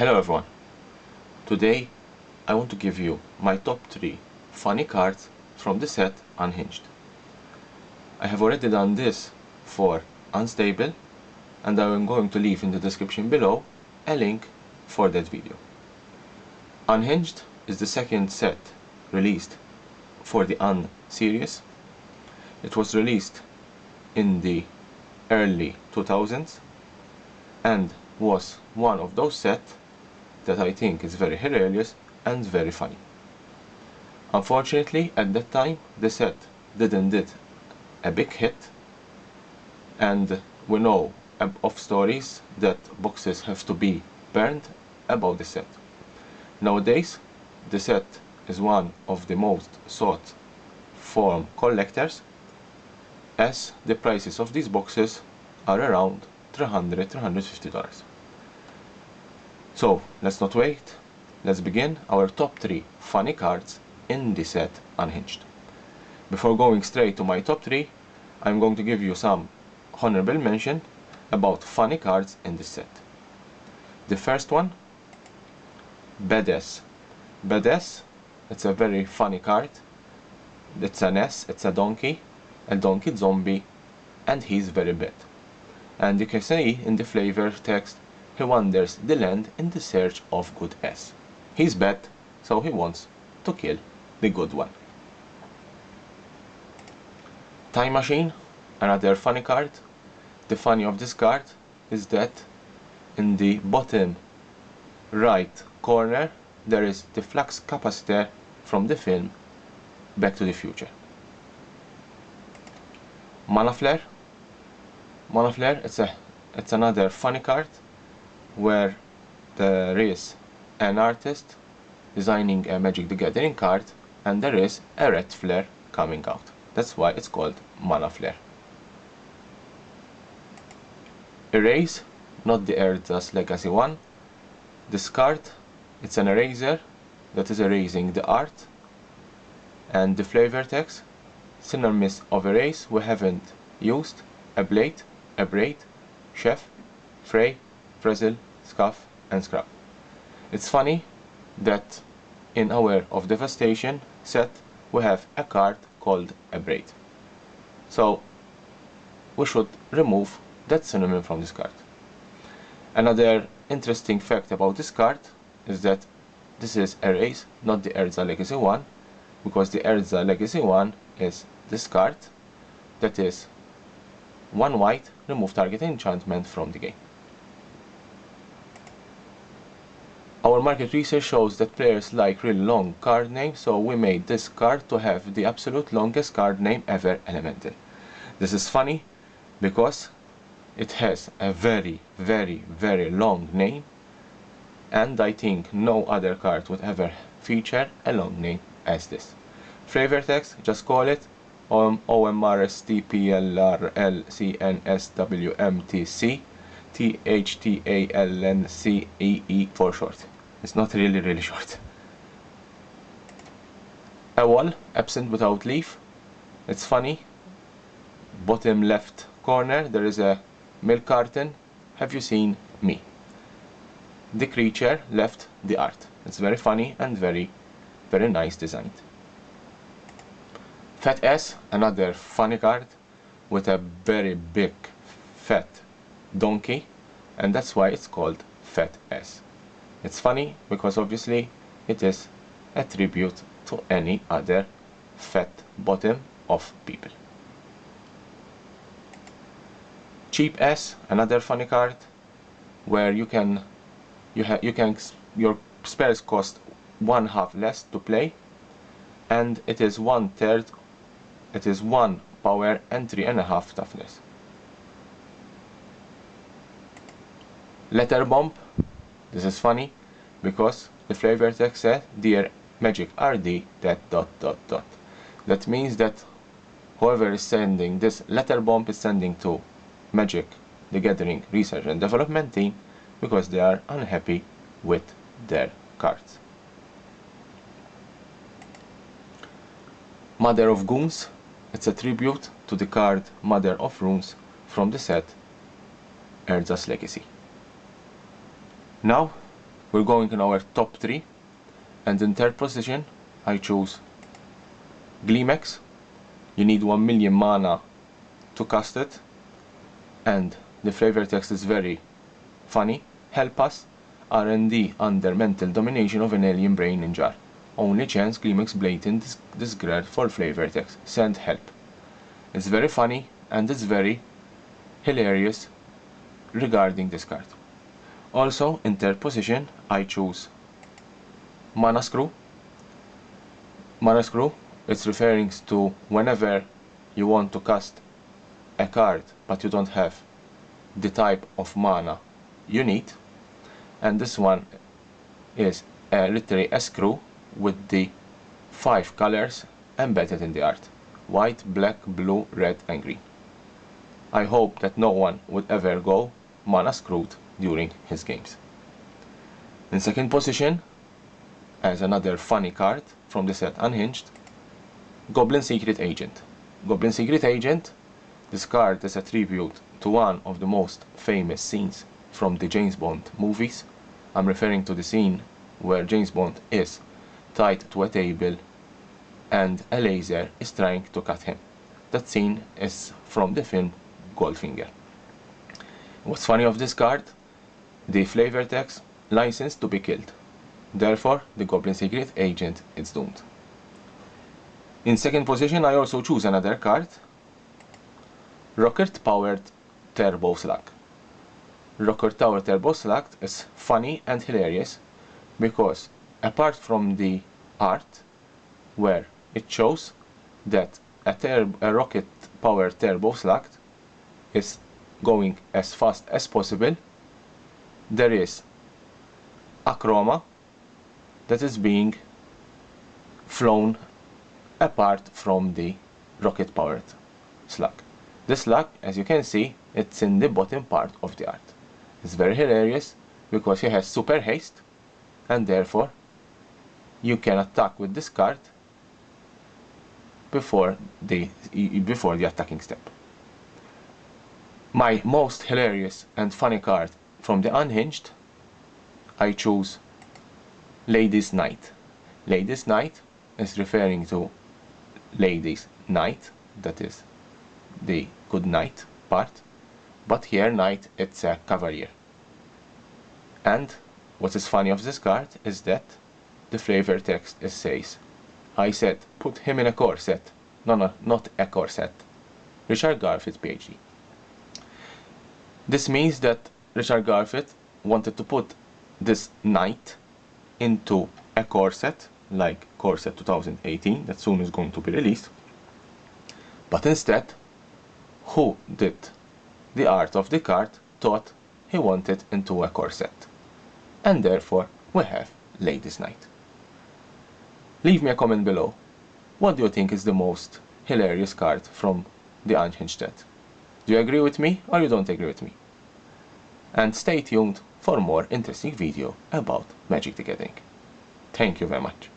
Hello everyone. Today I want to give you my top 3 funny cards from the set Unhinged. I have already done this for Unstable and I am going to leave in the description below a link for that video. Unhinged is the second set released for the Un series. It was released in the early 2000s and was one of those sets that I think is very hilarious and very funny. Unfortunately, at that time the set didn't did a big hit, and we know of stories that boxes have to be burned about the set. Nowadays the set is one of the most sought from collectors, as the prices of these boxes are around $300–350. So let's not wait, let's begin our top 3 funny cards in the set Unhinged. Before going straight to my top 3, I'm going to give you some honorable mention about funny cards in this set. The first one, Badass. Badass, it's a very funny card. It's an S, it's a donkey zombie, and he's very bad. And you can see in the flavor text, he wanders the land in the search of good S. He's bad, so he wants to kill the good one. Time Machine, another funny card. The funny of this card is that in the bottom right corner there is the flux capacitor from the film Back to the Future. Mana Flare. Mana Flare, it's another funny card where there is an artist designing a Magic the Gathering card and there is a red flare coming out. That's why it's called Mana Flare. Erase, not the Erza's Legacy one. This card, it's an eraser that is erasing the art, and the flavor text, synonyms of erase we haven't used: ablate, abrade, chef, fray, frizzle, scuff, and scrub. It's funny that in Hour of Devastation set we have a card called abrade, so we should remove that synonym from this card. Another interesting fact about this card is that this is erase, not the Erza Legacy one, because the Erza Legacy one is this card that is 1 white, remove target enchantment from the game. Our market research shows that players like really long card names, so we made this card to have the absolute longest card name ever elemental. This is funny because it has a very long name, and I think no other card would ever feature a long name as this. Flavor text, just call it OMRSTPLRLCNSWMTC THTALNCEE for short. It's not really short. A wall, absent without leaf. It's funny. Bottom left corner there is a milk carton. Have you seen me? The creature left the art. It's very funny and very nice designed. Fat S, another funny card with a very big fat donkey, and that's why it's called Fat S. It's funny because obviously it is a tribute to any other fat bottom of people. Cheap S, another funny card where your spells cost 1/2 less to play, and it is 1/3. It is 1 power and 3.5 toughness. Letter Bomb. This is funny because the flavor text said, "Dear Magic RD, that ... That means that whoever is sending this letter bomb is sending to Magic the Gathering research and development team because they are unhappy with their cards. Mother of Goons. It's a tribute to the card Mother of Runes from the set Erza's Legacy. Now We're going in our top 3, and in third position I choose Gleamex. You need 1 million mana to cast it, and the flavor text is very funny. Help us, R&D under mental domination of an alien brain in jar. Only chance Gleamex blatant disgregard for flavor text. Send help. It's very funny and it's very hilarious regarding this card. Also, in third position, I choose Mana Screw. Mana Screw, it's referring to whenever you want to cast a card but you don't have the type of mana you need, and this one is literally a screw with the 5 colors embedded in the art: white, black, blue, red and green. I hope that no one would ever go mana screwed during his games. In second position, as another funny card from the set Unhinged, Goblin Secret Agent. Goblin Secret Agent, this card is a tribute to one of the most famous scenes from the James Bond movies. I'm referring to the scene where James Bond is tied to a table and a laser is trying to cut him. That scene is from the film Goldfinger. What's funny of this card? The flavor text, licensed to be killed. Therefore, the Goblin Secret Agent is doomed. In second position, I also choose another card, Rocket Powered Turbo Slug. Rocket Powered Turbo Slug is funny and hilarious because apart from the art where it shows that a rocket powered turbo slug is going as fast as possible, there is a chroma that is being flown apart from the rocket powered slug. This slug, as you can see, it's in the bottom part of the art. It's very hilarious because he has super haste, and therefore you can attack with this card before the attacking step. My most hilarious and funny card from the Unhinged, I choose Ladies' Night. Ladies' Night is referring to Ladies' Night, that is the good night part, but here night it's a cavalier. And what is funny of this card is that the flavor text says, I said put him in a corset. No, not a corset. Richard Garfield, PhD. This means that Richard Garfield wanted to put this knight into a corset, like Corset 2018, that soon is going to be released. But instead, who did the art of the card thought he wanted into a corset. And therefore, we have Ladies' Night. Leave me a comment below. What do you think is the most hilarious card from the Unhinged set? Do you agree with me or you don't agree with me? And stay tuned for more interesting video about Magic the Gathering. Thank you very much.